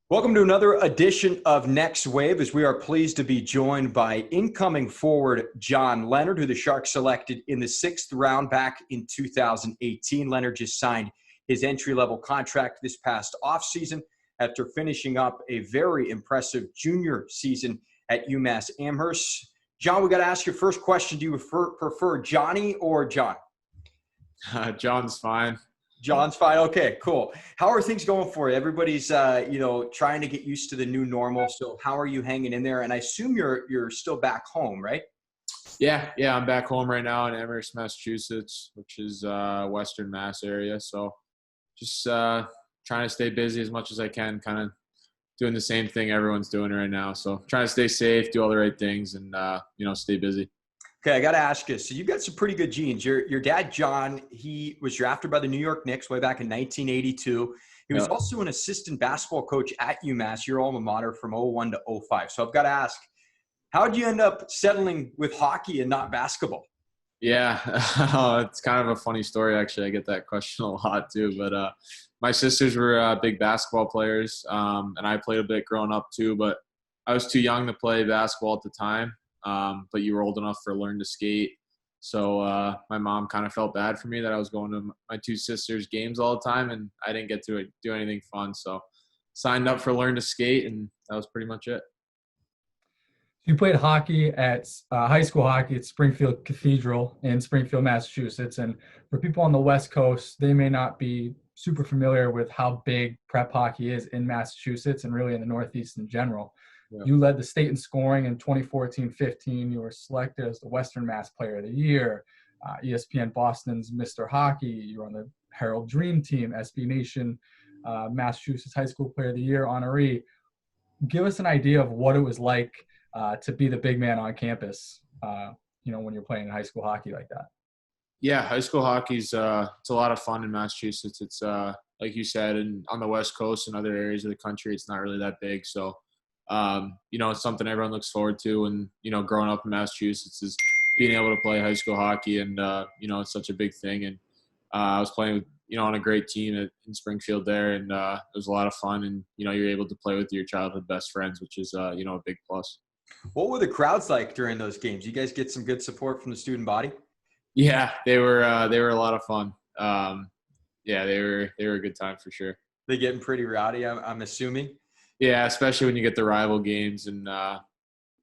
Welcome to another edition of Next Wave, as we are pleased to be joined by incoming forward John Leonard, who the Sharks selected in the 6th round back in 2018. Leonard just signed his entry-level contract this past offseason after finishing up a very impressive junior season at UMass Amherst. John, we got to ask your first question. Do you prefer Johnny or John? John's fine. John's fine. Okay, cool. How are things going for you? Everybody's, trying to get used to the new normal. So how are you hanging in there? And I assume you're still back home, right? Yeah, I'm back home right now in Amherst, Massachusetts, which is Western Mass area. So just trying to stay busy as much as I can, kind of doing the same thing everyone's doing right now. So trying to stay safe, do all the right things, and stay busy. Okay, I got to ask you. So you've got some pretty good genes. Your dad, John, he was drafted by the New York Knicks way back in 1982. He was also an assistant basketball coach at UMass, your alma mater, from '01 to '05. So I've got to ask, how did you end up settling with hockey and not basketball? Yeah, it's kind of a funny story, actually. I get that question a lot too. But my sisters were big basketball players, and I played a bit growing up too. But I was too young to play basketball at the time. But you were old enough to learn to skate. So my mom kind of felt bad for me that I was going to my two sisters' games all the time, and I didn't get to do anything fun. So signed up for Learn to Skate, and that was pretty much it. You played hockey at high school hockey at Springfield Cathedral in Springfield, Massachusetts. And for people on the West Coast, they may not be super familiar with how big prep hockey is in Massachusetts and really in the Northeast in general. Yeah. You led the state in scoring in 2014-15. You were selected as the Western Mass Player of the Year, ESPN Boston's Mr. Hockey. You were on the Herald Dream Team, SB Nation, Massachusetts High School Player of the Year honoree. Give us an idea of what it was like to be the big man on campus, when you're playing high school hockey like that. Yeah, high school hockey's it's a lot of fun in Massachusetts. It's like you said, and on the West Coast and other areas of the country, it's not really that big. So it's something everyone looks forward to. And, growing up in Massachusetts is being able to play high school hockey. And, it's such a big thing. And I was playing, on a great team in Springfield there. And it was a lot of fun. And, you're able to play with your childhood best friends, which is, a big plus. What were the crowds like during those games? You guys get some good support from the student body? Yeah, they were a lot of fun. They were a good time for sure. They getting pretty rowdy, I'm assuming. Yeah, especially when you get the rival games. And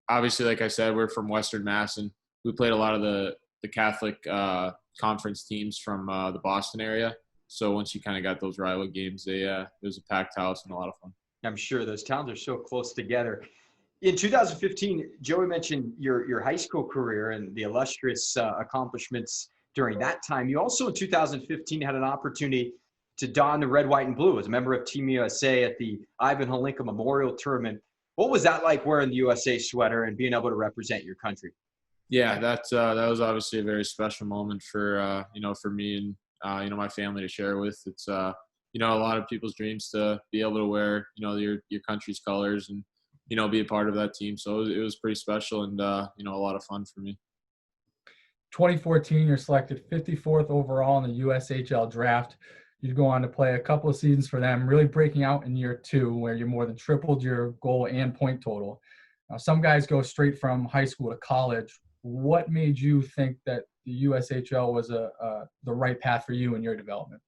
obviously, like I said, we're from Western Mass, and we played a lot of the Catholic conference teams from the Boston area. So once you kind of got those rival games, it was a packed house and a lot of fun. I'm sure those towns are so close together. In 2015, Joey mentioned your high school career and the illustrious accomplishments during that time. You also, in 2015, had an opportunity to don the red, white, and blue as a member of Team USA at the Ivan Holinka Memorial Tournament. What was that like wearing the USA sweater and being able to represent your country? Yeah, that was obviously a very special moment for me and my family to share with. It's a lot of people's dreams to be able to wear your country's colors and be a part of that team. So it was pretty special and a lot of fun for me. 2014, you're selected 54th overall in the USHL draft. You go on to play a couple of seasons for them, really breaking out in year 2, where you more than tripled your goal and point total. Now, some guys go straight from high school to college. What made you think that the USHL was the right path for you in your development?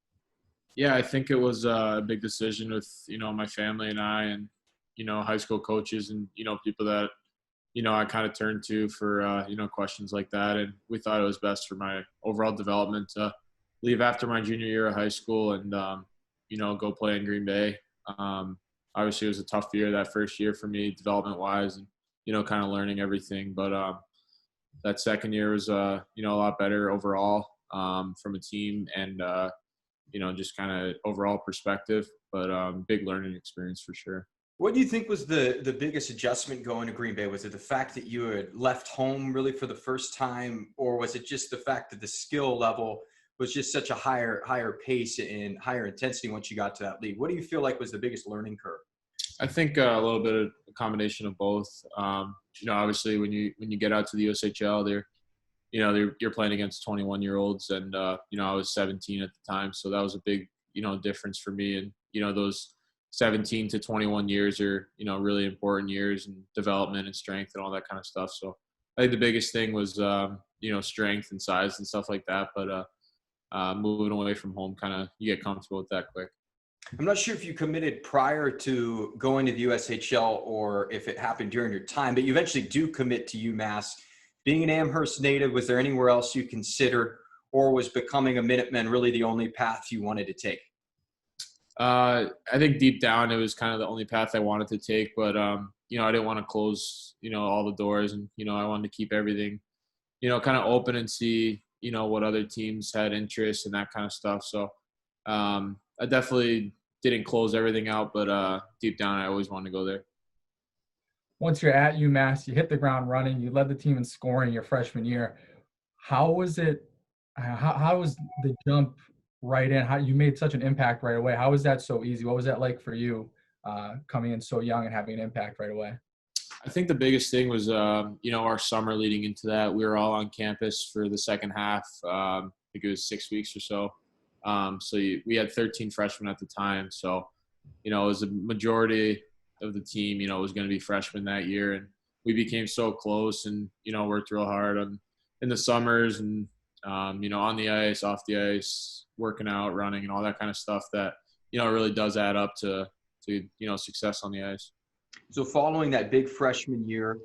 Yeah, I think it was a big decision with, my family and I and, high school coaches and, people that, I kind of turned to for, questions like that. And we thought it was best for my overall development to leave after my junior year of high school and, go play in Green Bay. Obviously, it was a tough year that first year for me development-wise and, kind of learning everything. But that second year was, a lot better overall from a team and, just kind of overall perspective. But big learning experience for sure. What do you think was the biggest adjustment going to Green Bay? Was it the fact that you had left home really for the first time, or was it just the fact that the skill level was just such a higher pace and higher intensity once you got to that league? What do you feel like was the biggest learning curve? I think a little bit of a combination of both. Obviously when you get out to the USHL, you're playing against 21-year-olds, and I was 17 at the time, so that was a big difference for me. And those 17 to 21 years are, really important years and development and strength and all that kind of stuff. So I think the biggest thing was, strength and size and stuff like that. But moving away from home, kind of you get comfortable with that quick. I'm not sure if you committed prior to going to the USHL or if it happened during your time, but you eventually do commit to UMass. Being an Amherst native, was there anywhere else you considered, or was becoming a Minuteman really the only path you wanted to take? I think deep down it was kind of the only path I wanted to take, but I didn't want to close, all the doors, and I wanted to keep everything, kind of open and see, what other teams had interest and that kind of stuff. So I definitely didn't close everything out, but deep down I always wanted to go there. Once you're at UMass, you hit the ground running. You led the team in scoring your freshman year. How was it? How was the jump right in? How you made such an impact right away? How was that so easy? What was that like for you, coming in so young and having an impact right away? I think the biggest thing was, our summer leading into that. We were all on campus for the second half. I think it was 6 weeks or so. We had 13 freshmen at the time. So, it was a majority of the team, was going to be freshmen that year. And we became so close and, worked real hard in the summers and, on the ice, off the ice, working out, running, and all that kind of stuff that, really does add up to success on the ice. So following that big freshman year,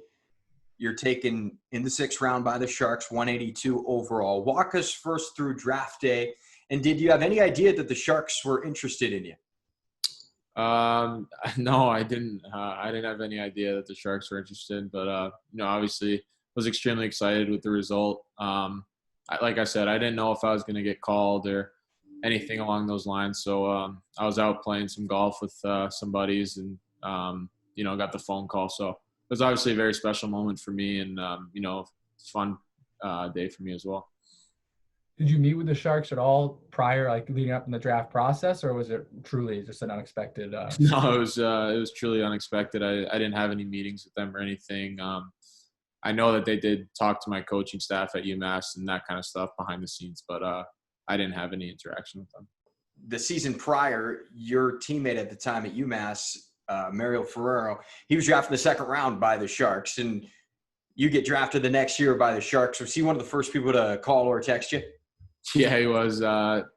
you're taken in the 6th round by the Sharks, 182 overall. Walk us first through draft day. And did you have any idea that the Sharks were interested in you? No, I didn't. I didn't have any idea that the Sharks were interested, but obviously was extremely excited with the result. Like I said, I didn't know if I was going to get called or anything along those lines. So I was out playing some golf with some buddies and got the phone call. So it was obviously a very special moment for me and fun day for me as well. Did you meet with the Sharks at all prior, like leading up in the draft process, or was it truly just an unexpected? No, it was truly unexpected. I didn't have any meetings with them or anything. I know that they did talk to my coaching staff at UMass and that kind of stuff behind the scenes, but I didn't have any interaction with them. The season prior, your teammate at the time at UMass, Mario Ferrero, he was drafted in the 2nd round by the Sharks, and you get drafted the next year by the Sharks. Was he one of the first people to call or text you? Yeah, he was.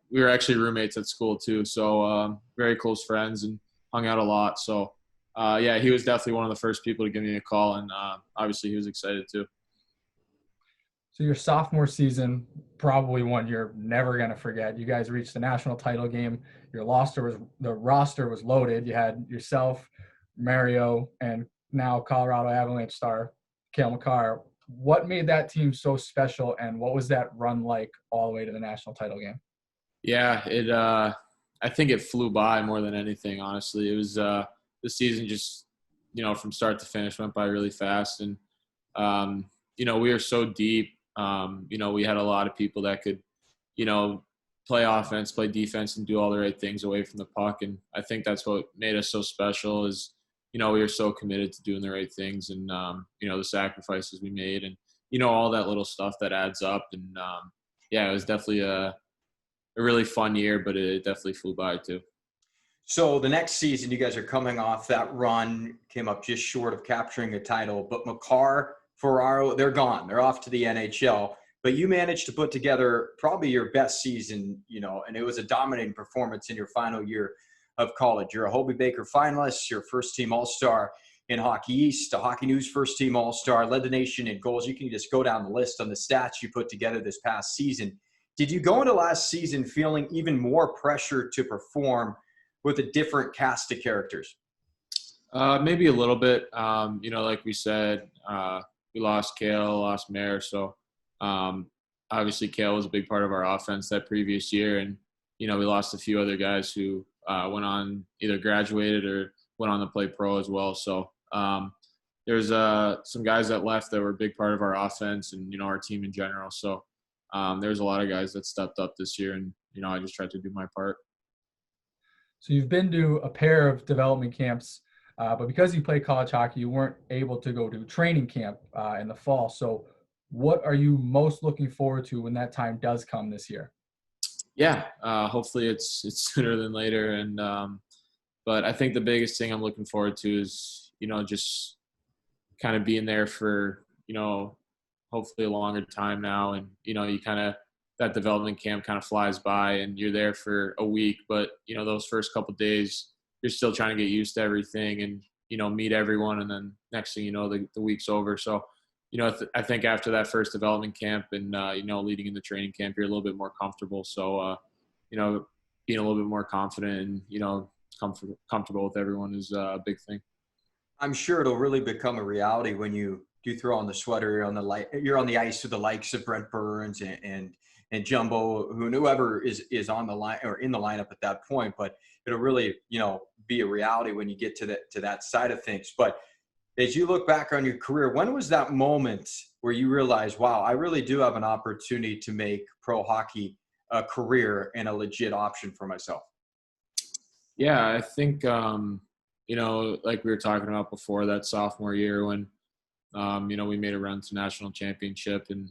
We were actually roommates at school too, so very close friends and hung out a lot. So, he was definitely one of the first people to give me a call, and obviously he was excited too. So your sophomore season, probably one you're never going to forget. You guys reached the national title game. The roster was loaded. You had yourself, Mario, and now Colorado Avalanche star Cale Makar. What made that team so special, and what was that run like all the way to the national title game? Yeah, I think it flew by more than anything, honestly. It was the season just, from start to finish went by really fast. And, we were so deep. We had a lot of people that could, play offense, play defense, and do all the right things away from the puck. And I think that's what made us so special is, we were so committed to doing the right things and, the sacrifices we made and, all that little stuff that adds up. And, it was definitely a really fun year, but it definitely flew by too. So the next season, you guys are coming off that run, came up just short of capturing a title, but Makar, Ferraro, they're gone. They're off to the NHL. But you managed to put together probably your best season, and it was a dominating performance in your final year of college. You're a Hobey Baker finalist, you're first-team All-Star in Hockey East, a Hockey News first-team All-Star, led the nation in goals. You can just go down the list on the stats you put together this past season. Did you go into last season feeling even more pressure to perform with a different cast of characters? Maybe a little bit. Like we said, we lost Cale, lost Mare. So obviously Cale was a big part of our offense that previous year. And, we lost a few other guys who went on, either graduated or went on to play pro as well. So there's some guys that left that were a big part of our offense and, our team in general. So there's a lot of guys that stepped up this year and, I just tried to do my part. So you've been to a pair of development camps, but because you play college hockey, you weren't able to go to training camp in the fall. So what are you most looking forward to when that time does come this year? Yeah, hopefully it's sooner than later. And, But I think the biggest thing I'm looking forward to is, just kind of being there for, hopefully a longer time now. And, you kind of, that development camp kind of flies by and you're there for a week, but, those first couple of days, you're still trying to get used to everything and, meet everyone. And then next thing you know, the week's over. So, I think after that first development camp and, leading into training camp, you're a little bit more comfortable. So, being a little bit more confident and, comfortable with everyone is a big thing. I'm sure it'll really become a reality when you do throw on the sweater. You're on the ice with the likes of Brent Burns and Jumbo, whoever is on the line or in the lineup at that point. But it'll really, be a reality when you get to that side of things. But as you look back on your career, when was that moment where you realized, wow, I really do have an opportunity to make pro hockey a career and a legit option for myself? Yeah, I think, like we were talking about before, that sophomore year when, we made a run to national championship and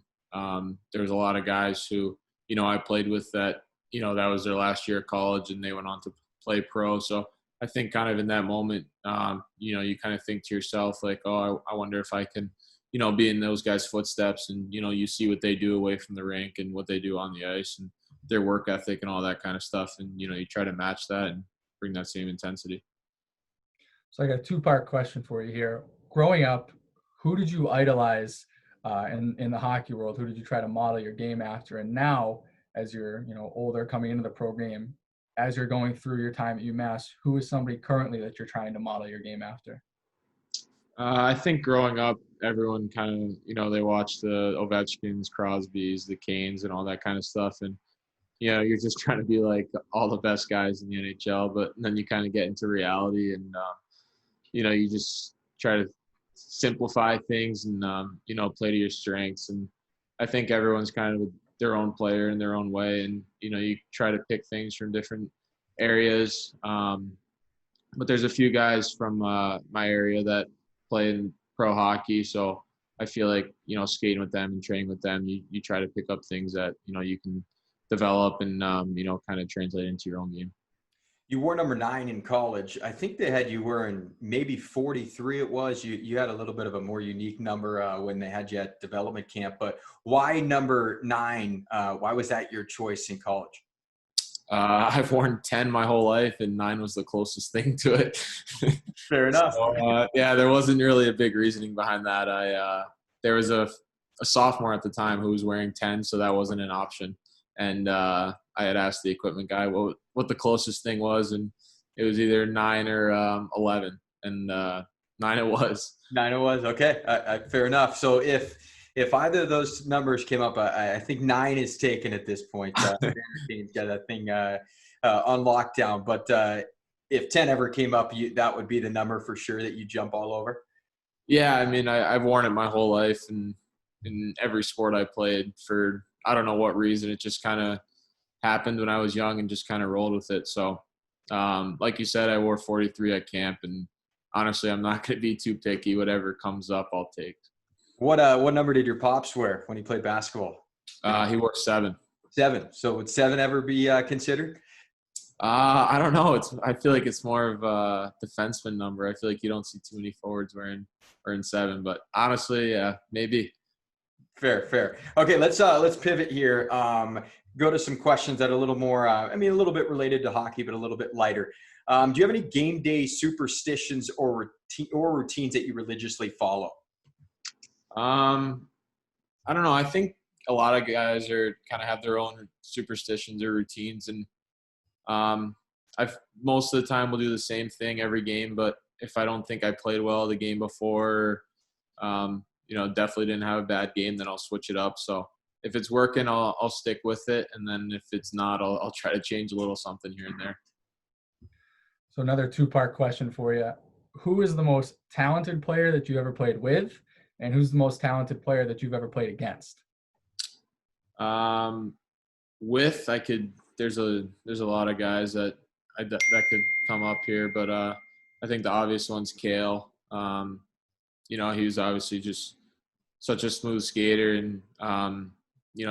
there was a lot of guys who, I played with that, that was their last year of college and they went on to play pro. So I think kind of in that moment, you kind of think to yourself like, oh, I wonder if I can, be in those guys' footsteps and, you see what they do away from the rink and what they do on the ice and their work ethic and all that kind of stuff. And, you try to match that and bring that same intensity. So I got a two-part question for you here. Growing up, who did you idolize in the hockey world? Who did you try to model your game after? And now, as you're older, coming into the pro game, as you're going through your time at UMass, who is somebody currently that you're trying to model your game after? I think growing up, everyone kind of, they watch the Ovechkins, Crosbys, the Canes, and all that kind of stuff. And, you're just trying to be like all the best guys in the NHL. But then you kind of get into reality and, you just try to simplify things and, play to your strengths. And I think everyone's kind of their own player in their own way. And, you try to pick things from different areas. But there's a few guys from my area that play in pro hockey. So I feel like, skating with them and training with them, you try to pick up things that, you can develop and, kind of translate into your own game. You wore number 9 in college. I think they had you wearing maybe 43 it was. You had a little bit of a more unique number when they had you at development camp. But why number 9? Why was that your choice in college? I've worn 10 my whole life, and 9 was the closest thing to it. Fair enough. So, yeah, there wasn't really a big reasoning behind that. There was a sophomore at the time who was wearing 10, so that wasn't an option. And I had asked the equipment guy what the closest thing was, and it was either 9 or 11, and 9 it was. 9 it was. Okay, fair enough. So if either of those numbers came up, I think 9 is taken at this point. He's got that thing on lockdown. But if 10 ever came up, that would be the number for sure that you jump all over. Yeah, I mean, I've worn it my whole life, and in every sport I played for I don't know what reason. It just kind of happened when I was young and just kind of rolled with it. So, like you said, I wore 43 at camp, and honestly, I'm not going to be too picky. Whatever comes up, I'll take. What number did your pops wear when he played basketball? He wore 7. 7. So would 7 ever be considered? I don't know. I feel like it's more of a defenseman number. I feel like you don't see too many forwards wearing 7. But honestly, yeah, maybe. Fair. Okay, let's pivot here. Go to some questions that are a little more, a little bit related to hockey, but a little bit lighter. Do you have any game day superstitions or routines that you religiously follow? I don't know. I think a lot of guys kind of have their own superstitions or routines, and I've most of the time will do the same thing every game. But if I don't think I played well the game before, definitely didn't have a bad game, then I'll switch it up. So if it's working, I'll stick with it. And then if it's not, I'll try to change a little something here and there. So another 2-part question for you. Who is the most talented player that you ever played with? And who's the most talented player that you've ever played against? There's a lot of guys that could come up here, but I think the obvious one's Kale. He was obviously just such a smooth skater and,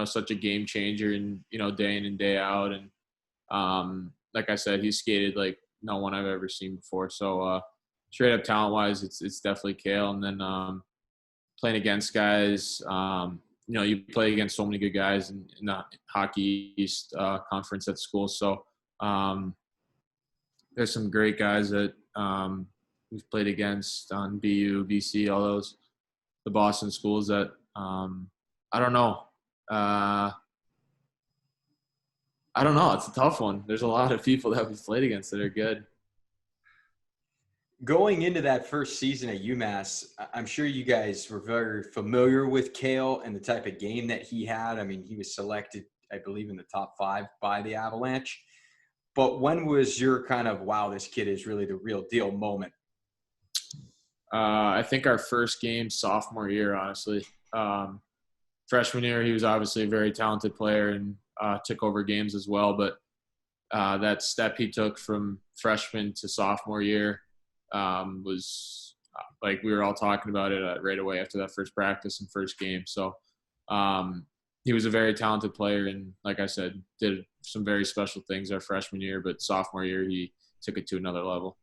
such a game changer and, day in and day out. And like I said, he skated like no one I've ever seen before. So straight up talent wise, it's definitely Kale. And then playing against guys, you play against so many good guys in the Hockey East conference at school. So there's some great guys that we've played against on BU, BC, all those, the Boston schools that I don't know. I don't know. It's a tough one. There's a lot of people that we've played against that are good. Going into that first season at UMass, I'm sure you guys were very familiar with Kale and the type of game that he had. I mean, he was selected, I believe, in the top 5 by the Avalanche. But when was your kind of, wow, this kid is really the real deal moment? I think our first game sophomore year, honestly. Freshman year, he was obviously a very talented player and took over games as well. But that step he took from freshman to sophomore year was like we were all talking about it right away after that first practice and first game. So he was a very talented player and, like I said, did some very special things our freshman year. But sophomore year, he took it to another level.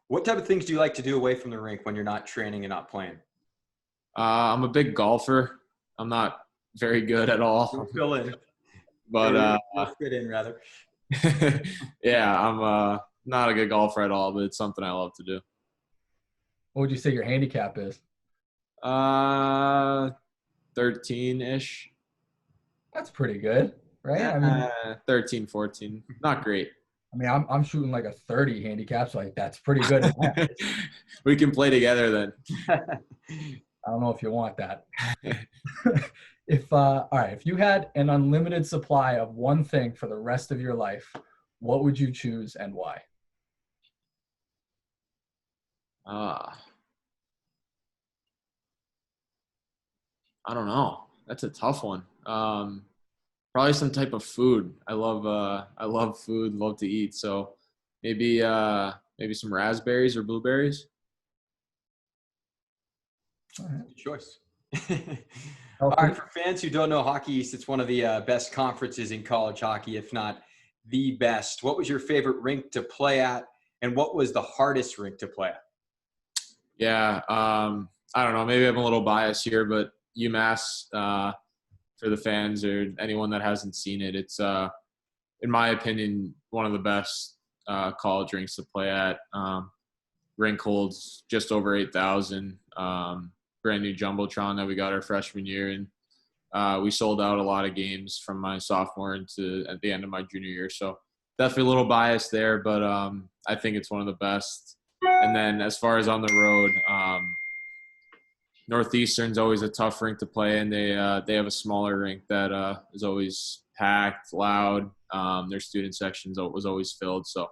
What type of things do you like to do away from the rink when you're not training and not playing? I'm a big golfer. I'm not very good at all. Don't fill in. But fit in, rather. yeah, I'm not a good golfer at all, but it's something I love to do. What would you say your handicap is? 13-ish. That's pretty good, right? I mean, 13, 14. Not great. I mean, I'm shooting like a 30 handicap, so like that's pretty good. We can play together then. I don't know if you want that. All right, if you had an unlimited supply of one thing for the rest of your life, what would you choose and why? I don't know. That's a tough one. Probably some type of food. I love food, love to eat. So maybe some raspberries or blueberries. All right. Good choice. All right, for fans who don't know Hockey East, it's one of the best conferences in college hockey, if not the best. What was your favorite rink to play at, and what was the hardest rink to play at? Yeah, I don't know. Maybe I'm a little biased here, but UMass, for the fans or anyone that hasn't seen it, it's, in my opinion, one of the best college rinks to play at. Rink holds just over 8,000. Brand new Jumbotron that we got our freshman year. And we sold out a lot of games from my sophomore into at the end of my junior year. So definitely a little biased there, but I think it's one of the best. And then as far as on the road, Northeastern's always a tough rink to play in. They have a smaller rink that is always packed, loud. Their student section was always filled. So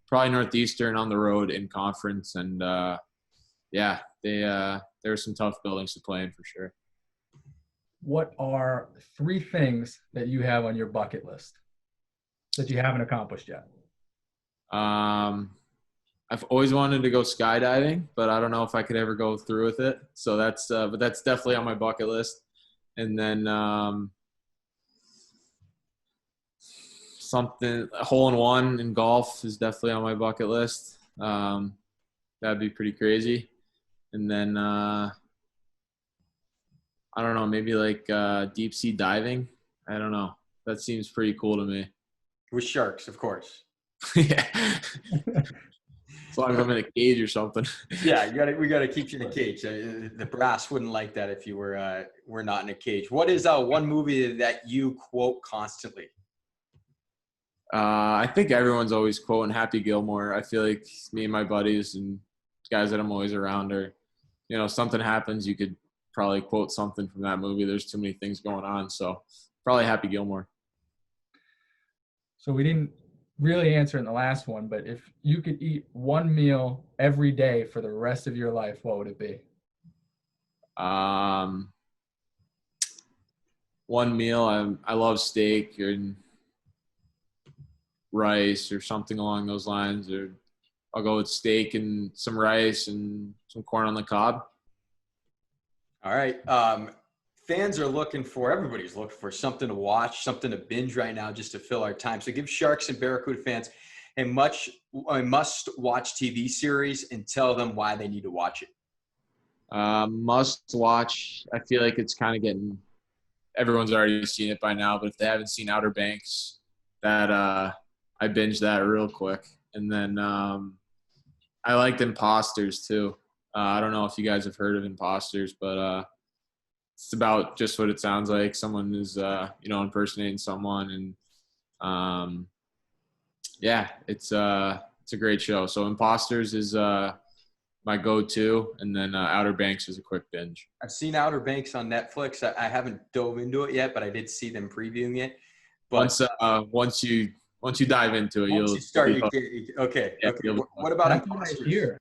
probably Northeastern on the road in conference. And yeah, there are some tough buildings to play in for sure. What are 3 things that you have on your bucket list that you haven't accomplished yet? I've always wanted to go skydiving, but I don't know if I could ever go through with it. So but that's definitely on my bucket list. And then a hole-in-one in golf is definitely on my bucket list. That'd be pretty crazy. And then I don't know, maybe like deep sea diving. I don't know. That seems pretty cool to me. With sharks, of course. Yeah. As long as I'm in a cage or something. Yeah, we gotta keep you in a cage. The brass wouldn't like that if you were not in a cage. What is one movie that you quote constantly? I think everyone's always quoting Happy Gilmore. I feel like me and my buddies and guys that I'm always around are, something happens, you could probably quote something from that movie. There's too many things going on. So probably Happy Gilmore. So we didn't really answer in the last one, but if you could eat one meal every day for the rest of your life, what would it be? One meal, I love steak and rice or something along those lines, or I'll go with steak and some rice and some corn on the cob. All right. Everybody's looking for something to watch, something to binge right now just to fill our time. So give Sharks and Barracuda fans a must-watch TV series and tell them why they need to watch it. Must watch. I feel like it's kind of getting – everyone's already seen it by now, but if they haven't seen Outer Banks, that I binged that real quick. And then I liked Imposters too. I don't know if you guys have heard of Imposters, but it's about just what it sounds like. Someone is, impersonating someone. And, yeah, it's a great show. So Imposters is my go-to, and then Outer Banks is a quick binge. I've seen Outer Banks on Netflix. I haven't dove into it yet, but I did see them previewing it. But Once you dive into it, once you start, okay. What about Imposters?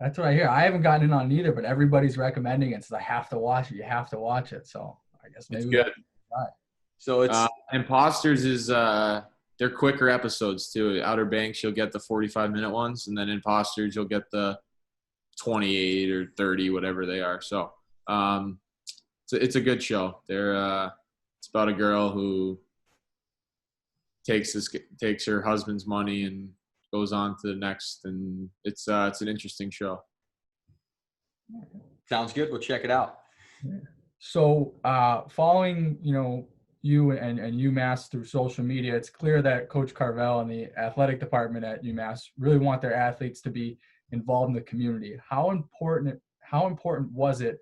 That's what I hear. I haven't gotten in on it either, but everybody's recommending it, so I have to watch it. You have to watch it. So I guess maybe it's good. So it's Imposters is they're quicker episodes too. Outer Banks, you'll get the 45-minute ones, and then Imposters, you'll get the 28 or 30, whatever they are. So it's a good show. It's about a girl who takes her husband's money and goes on to the next, and it's an interesting show. Sounds good. We'll check it out. So following you and UMass through social media, it's clear that Coach Carvel and the athletic department at UMass really want their athletes to be involved in the community. How important was it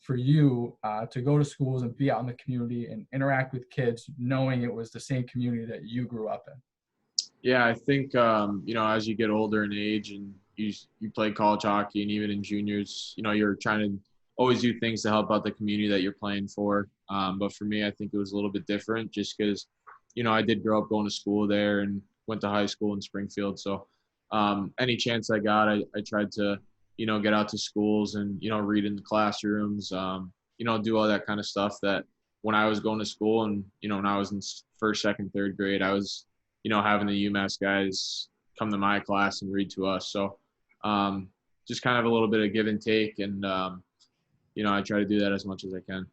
for you to go to schools and be out in the community and interact with kids, knowing it was the same community that you grew up in? Yeah, I think as you get older in age and you play college hockey, and even in juniors, you're trying to always do things to help out the community that you're playing for. But for me, I think it was a little bit different, just because I did grow up going to school there and went to high school in Springfield. So any chance I got, I tried to get out to schools and read in the classrooms, do all that kind of stuff that when I was going to school and when I was in first, second, third grade, I was having the UMass guys come to my class and read to us. So just kind of a little bit of give and take. And, I try to do that as much as I can.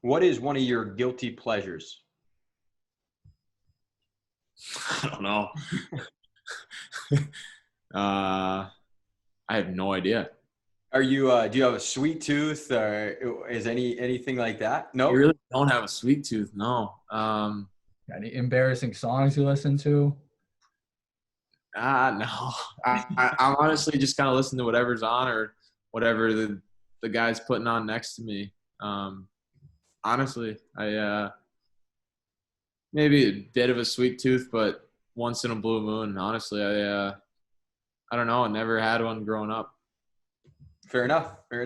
What is one of your guilty pleasures? I don't know. I have no idea. Are you, do you have a sweet tooth, or is anything like that? No, I really don't have a sweet tooth. No. Any embarrassing songs you listen to? No. I'm honestly just kind of listening to whatever's on or whatever the guy's putting on next to me. Honestly, I maybe a bit of a sweet tooth, but once in a blue moon. Honestly, I don't know. I never had one growing up. Fair enough. I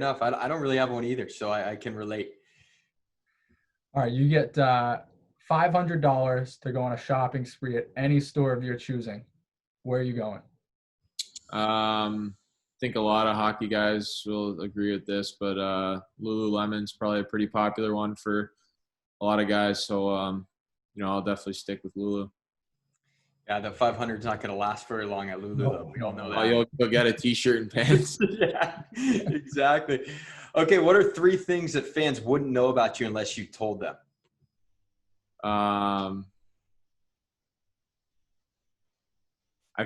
don't really have one either, so I can relate. All right, you get $500 to go on a shopping spree at any store of your choosing. Where are you going? I think a lot of hockey guys will agree with this, but Lululemon's probably a pretty popular one for a lot of guys. So, I'll definitely stick with Lulu. Yeah, the 500 is not going to last very long at Lulu, though. We all know that. Oh, you'll get a T-shirt and pants. Yeah, exactly. Okay, what are 3 things that fans wouldn't know about you unless you told them? I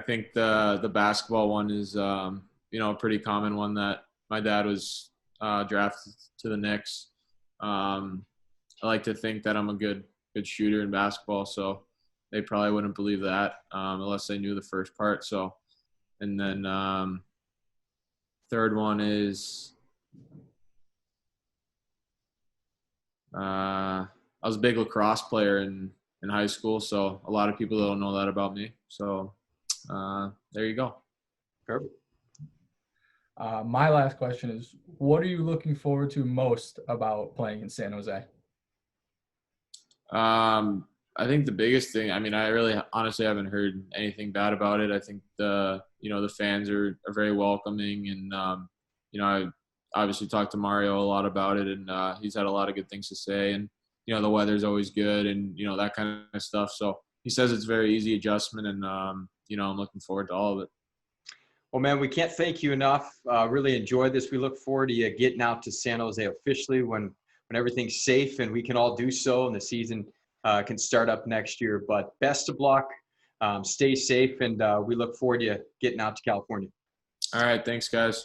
think the basketball one is a pretty common one, that my dad was drafted to the Knicks. I like to think that I'm a good shooter in basketball, so they probably wouldn't believe that unless they knew the first part. So, and then third one is I was a big lacrosse player in high school, so a lot of people don't know that about me. So there you go. Perfect. My last question is, what are you looking forward to most about playing in San Jose? I think the biggest thing, I really honestly haven't heard anything bad about it. I think the fans are very welcoming, and I obviously talked to Mario a lot about it, and he's had a lot of good things to say, and the weather's always good, and that kind of stuff. So he says it's a very easy adjustment, and I'm looking forward to all of it. Well, man, we can't thank you enough. Really enjoyed this. We look forward to you getting out to San Jose officially when everything's safe and we can all do so, and the season can start up next year. But best of luck. Stay safe, and we look forward to you getting out to California. All right. Thanks, guys.